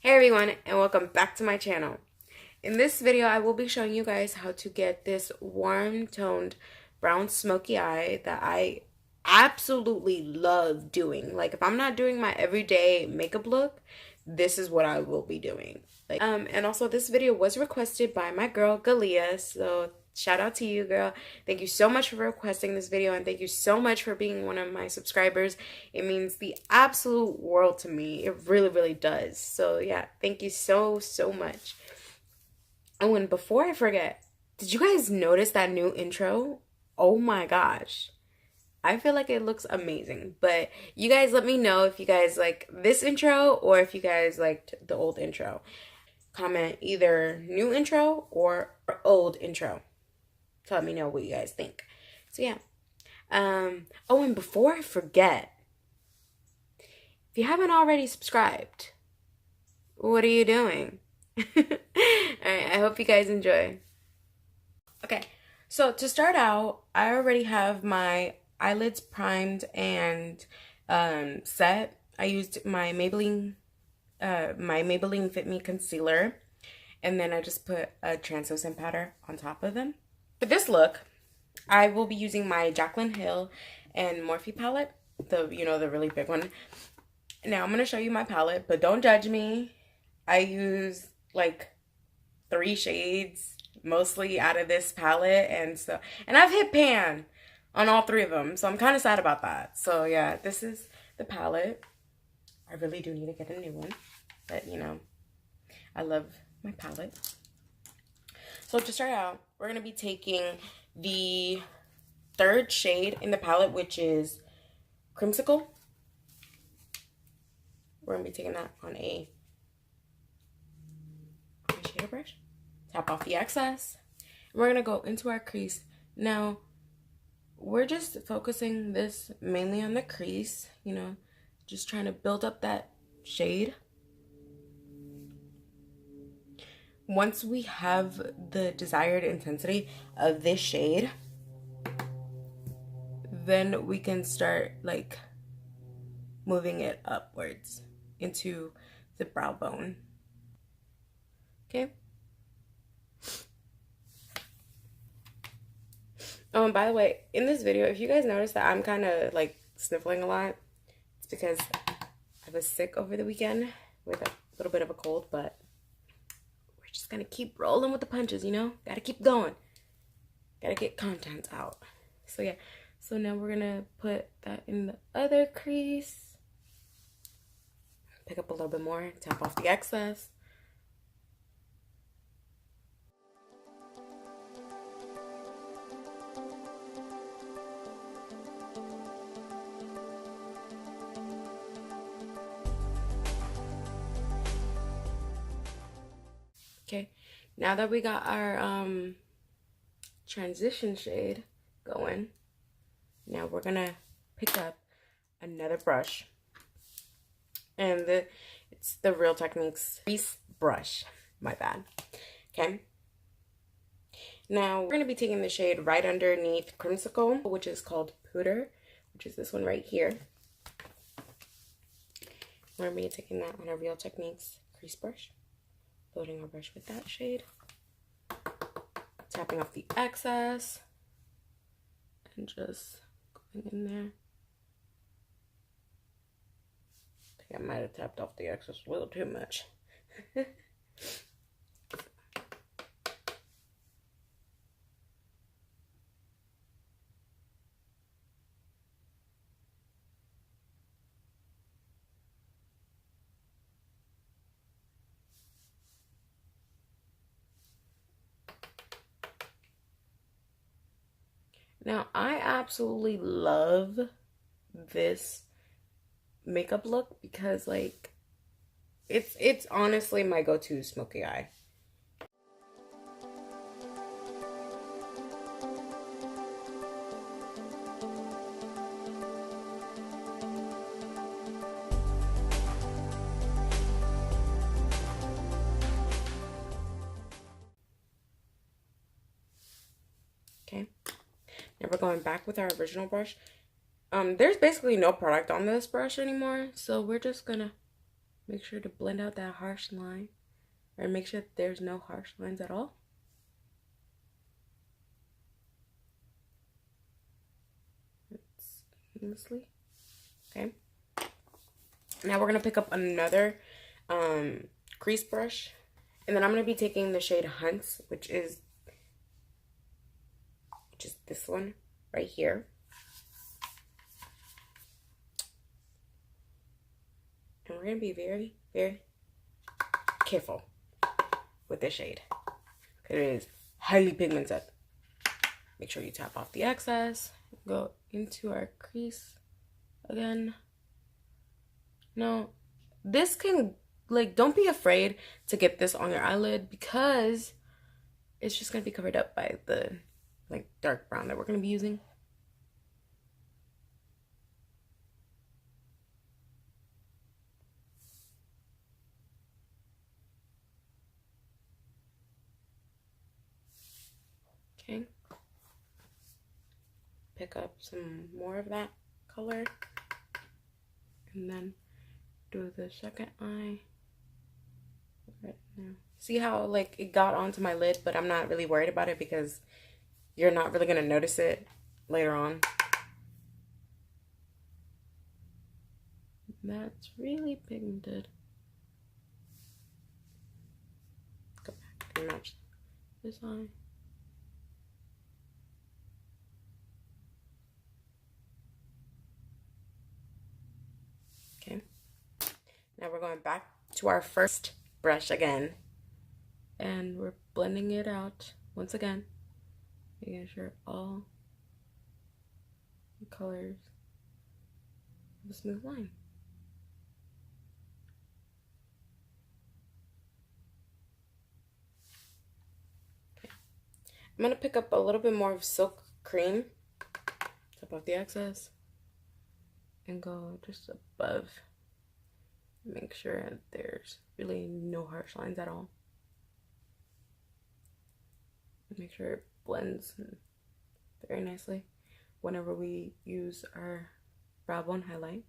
Hey everyone, and welcome back to my channel. In this video, I will be showing you guys how to get this warm toned brown smoky eye that I absolutely love doing. Like, if I'm not doing my everyday makeup look, this is what I will be doing. And also this video was requested by my girl Galia, so shout out to you, girl. Thank you so much for requesting this video, and thank you so much for being one of my subscribers. It means the absolute world to me. It really, really does. So yeah, thank you so much. Oh, and before I forget, did you guys notice that new intro? Oh my gosh. I feel like it looks amazing. But you guys let me know if you guys like this intro or if you guys liked the old intro. Comment either new intro or old intro to let me know what you guys think. So yeah. Oh, and before I forget, if you haven't already subscribed, what are you doing? Alright, I hope you guys enjoy. Okay, so to start out, I already have my eyelids primed and set. I used my Maybelline Fit Me concealer, and then I just put a translucent powder on top of them. For this look, I will be using my Jaclyn Hill and Morphe palette, the really big one. Now I'm gonna show you my palette, but don't judge me. I use like 3 shades mostly out of this palette, and I've hit pan on all 3 of them, so I'm kind of sad about that. So yeah, this is the palette. I really do need to get a new one, but I love my palette. So to start out, we're going to be taking the 3rd shade in the palette, which is Creamsicle. We're going to be taking that on a shader brush. Tap off the excess. And we're going to go into our crease. Now, we're just focusing this mainly on the crease, just trying to build up that shade. Once we have the desired intensity of this shade, then we can start like moving it upwards into the brow bone. Okay? By the way, in this video, if you guys notice that I'm kind of like sniffling a lot, it's because I was sick over the weekend with a little bit of a cold, but we're just gonna keep rolling with the punches, Gotta keep going. Gotta get content out. So yeah, so now we're gonna put that in the other crease. Pick up a little bit more, tap off the excess. Okay, now that we got our transition shade going, now we're gonna pick up another brush, and it's the Real Techniques crease brush. My bad. Okay. Now we're gonna be taking the shade right underneath Creamsicle, which is called Pooter, which is this one right here. We're gonna be taking that on a Real Techniques crease brush. Loading our brush with that shade, tapping off the excess, and just going in there. I think I might have tapped off the excess a little too much. Now, I absolutely love this makeup look because, like, it's honestly my go-to smoky eye. Okay. Now we're going back with our original brush. There's basically no product on this brush anymore, so we're just gonna Make sure to blend out that harsh line, or make sure there's no harsh lines at all. Seamlessly. Okay. Now we're gonna pick up another crease brush, and then I'm gonna be taking the shade Hunts, which is this one right here. And we're gonna be very, very careful with this shade. It is highly pigmented. Make sure you tap off the excess. Go into our crease again. Now, this can, like, don't be afraid to get this on your eyelid because it's just gonna be covered up by the, like, dark brown that we're gonna be using. Okay. Pick up some more of that color. And then do the second eye right now. See how, like, it got onto my lid, but I'm not really worried about it because you're not really going to notice it later on. That's really pigmented. Go back and match this eye. Okay. Now we're going back to our first brush again. And we're blending it out once again. Making sure all the colors have a smooth line. Okay. I'm going to pick up a little bit more of Silk Cream. Tap off the excess. And go just above. Make sure there's really no harsh lines at all. Make sure it blends very nicely whenever we use our brow bone highlight.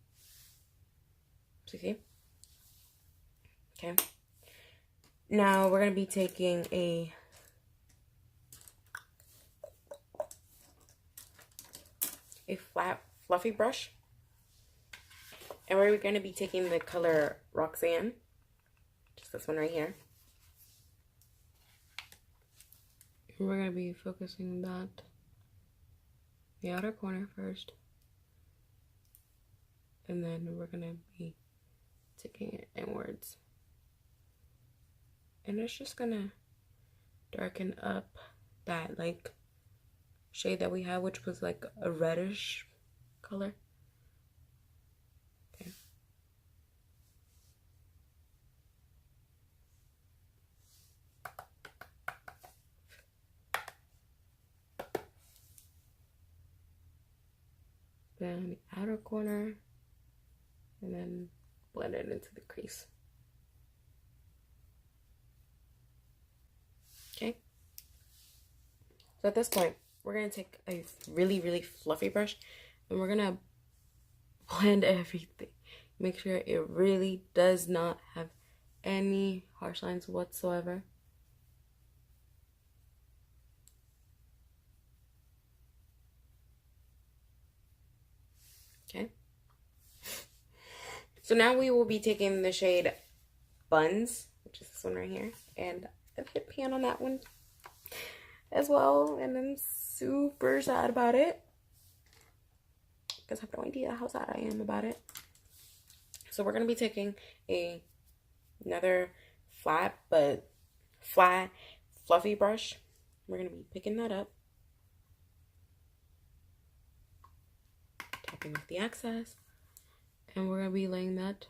See? Okay. Now we're going to be taking a flat, fluffy brush. And we're going to be taking the color Roxanne. Just this one right here. And we're going to be focusing that the outer corner first. And then we're going to be taking it inwards. And it's just going to darken up that, like, shade that we had, which was like a reddish color. Okay. Then the outer corner, and then blend it into the crease. Okay. So at this point, we're going to take a really, really fluffy brush, and we're going to blend everything. Make sure it really does not have any harsh lines whatsoever. Okay. So now we will be taking the shade Buns, which is this one right here. And I've hit pan on that one as well. And I'm super sad about it, because I have no idea how sad I am about it. So we're going to be taking another flat, fluffy brush. We're going to be picking that up. Tapping off the excess. And we're going to be laying that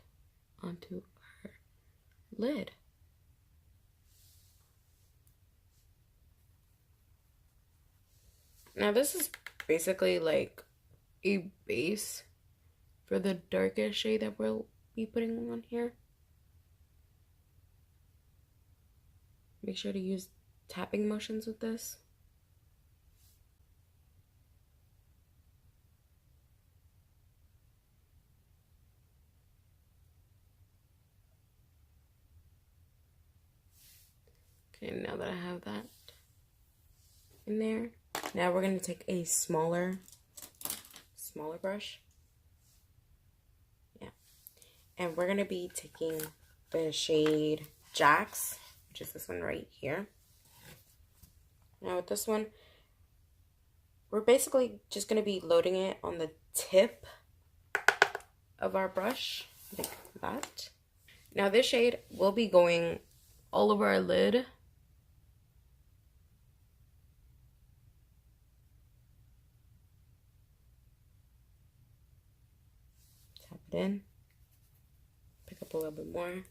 onto our lid. Now this is basically like a base for the darkest shade that we'll be putting on here. Make sure to use tapping motions with this. Okay, now that I have that in there, now we're going to take a smaller brush. Yeah. And we're going to be taking the shade Jax, which is this one right here. Now with this one, we're basically just going to be loading it on the tip of our brush, like that. Now this shade will be going all over our lid. Tap it in. Pick up a little bit more.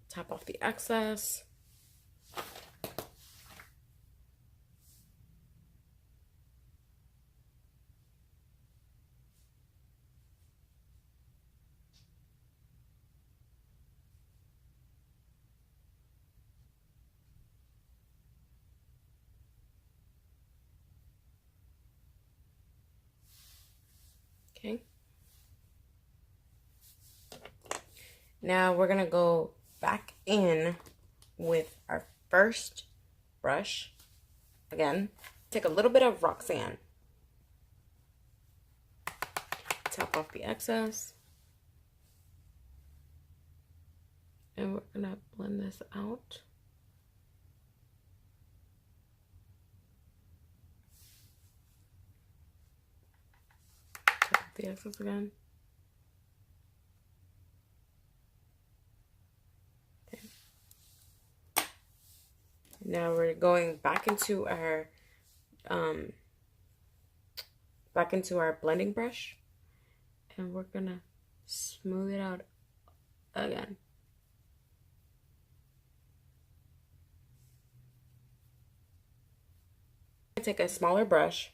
Tap off the excess. Okay. Now we're gonna go back in with our first brush. Again, take a little bit of Roxanne. Tap off the excess. And we're gonna blend this out. Tap off the excess again. Okay. Now we're going back into our blending brush, and we're gonna smooth it out again. Take a smaller brush,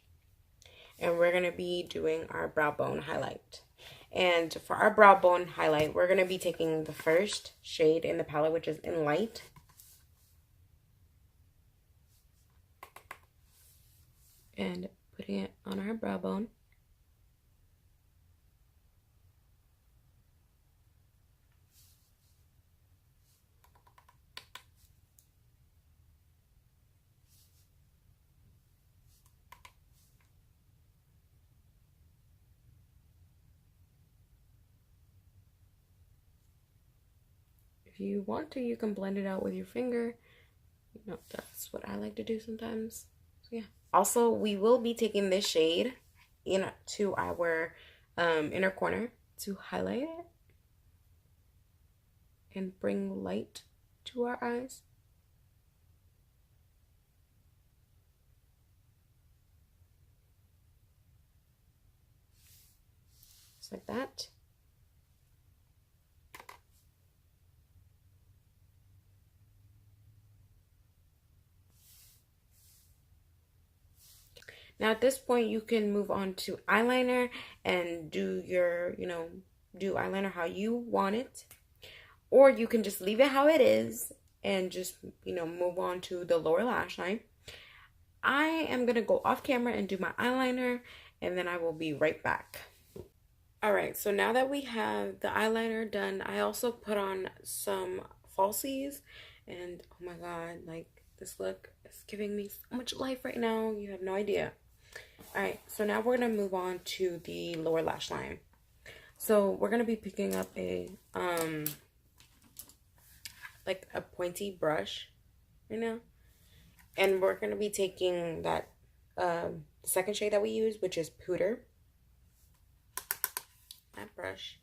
and we're gonna be doing our brow bone highlight. And for our brow bone highlight, we're gonna be taking the first shade in the palette, which is in light. And putting it on our brow bone. If you want to, you can blend it out with your finger. You know, that's what I like to do sometimes. So yeah. Also, we will be taking this shade into our inner corner to highlight it and bring light to our eyes. Just like that. Now at this point, you can move on to eyeliner and do your, do eyeliner how you want it. Or you can just leave it how it is and just, move on to the lower lash line. I am going to go off camera and do my eyeliner, and then I will be right back. Alright, so now that we have the eyeliner done, I also put on some falsies. And oh my god, like, this look is giving me so much life right now. You have no idea. Alright, so now we're going to move on to the lower lash line. So we're going to be picking up a, like a pointy brush right now. And we're going to be taking that, the second shade that we use, which is Pooter. That brush.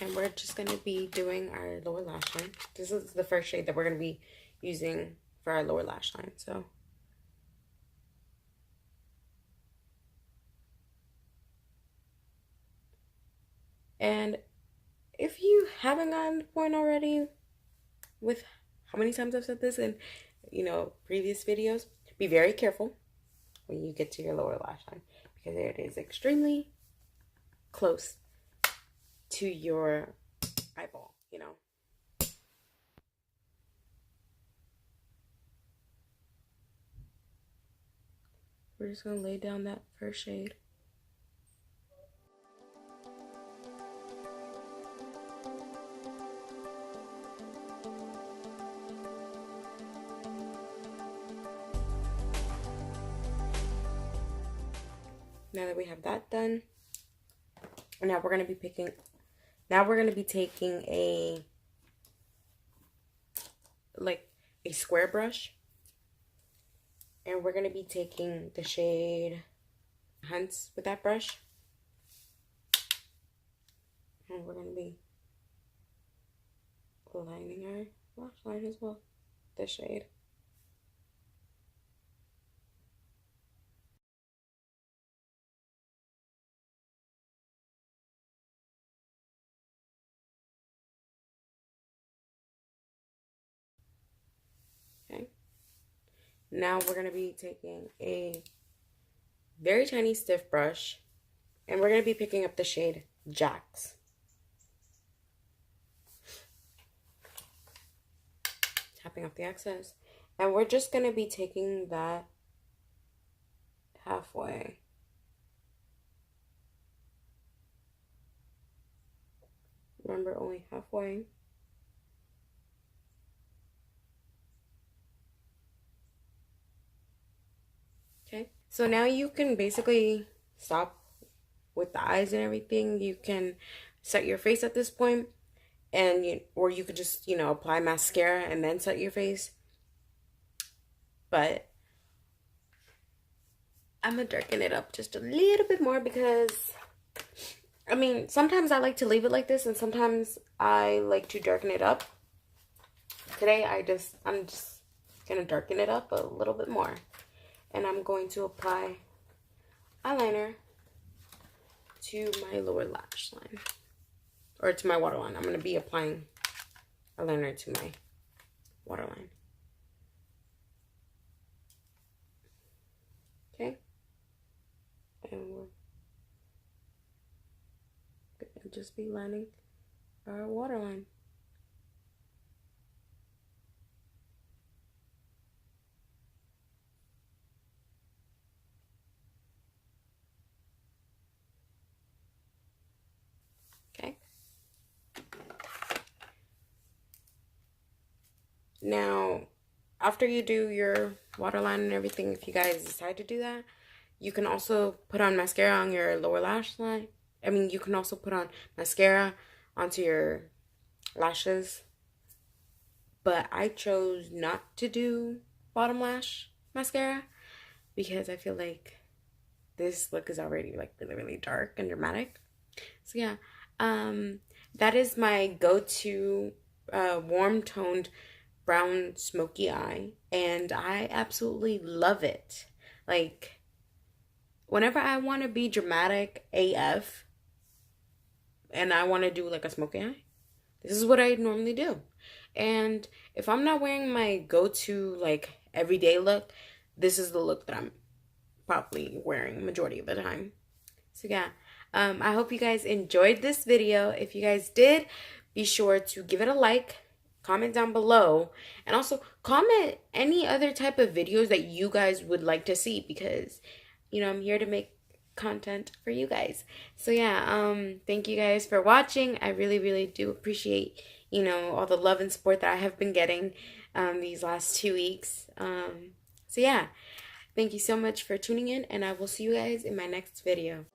And we're just going to be doing our lower lash line. This is the first shade that we're going to be using for our lower lash line, so. And if you haven't gotten the point already with how many times I've said this in, previous videos, be very careful when you get to your lower lash line, because it is extremely close to your eyeball, We're just going to lay down that first shade. Now that we have that done, now we're gonna be picking. Now we're gonna be taking a square brush, and we're gonna be taking the shade Hunts with that brush, and we're gonna be lining our lash line as well. This shade. Okay. Now we're going to be taking a very tiny stiff brush, and we're going to be picking up the shade Jax. Tapping off the excess. And we're just going to be taking that halfway. Remember, only halfway. Okay, so now you can basically stop with the eyes and everything. You can set your face at this point, and or you could just, you know, apply mascara and then set your face. But I'm gonna darken it up just a little bit more because, I mean, sometimes I like to leave it like this, and sometimes I like to darken it up. Today, I'm just gonna darken it up a little bit more. And I'm going to apply eyeliner to my lower lash line. Or to my waterline. I'm going to be applying eyeliner to my waterline. Okay. And we're going to just be lining our waterline. Okay. Now, after you do your waterline and everything, if you guys decide to do that, you can also put on mascara on your lower lash line. I mean, you can also put on mascara onto your lashes. But I chose not to do bottom lash mascara because I feel like this look is already like really, really dark and dramatic. So yeah, that is my go-to warm toned brown smoky eye, and I absolutely love it. Like, whenever I want to be dramatic AF and I want to do like a smoky eye, this is what I normally do. And if I'm not wearing my go-to like everyday look, this is the look that I'm probably wearing majority of the time. So yeah, I hope you guys enjoyed this video. If you guys did, be sure to give it a like, comment down below, and also comment any other type of videos that you guys would like to see, because, you know, I'm here to make content for you guys. So yeah, thank you guys for watching. I really, really do appreciate, you know, all the love and support that I have been getting these last 2 weeks. So yeah, thank you so much for tuning in, and I will see you guys in my next video.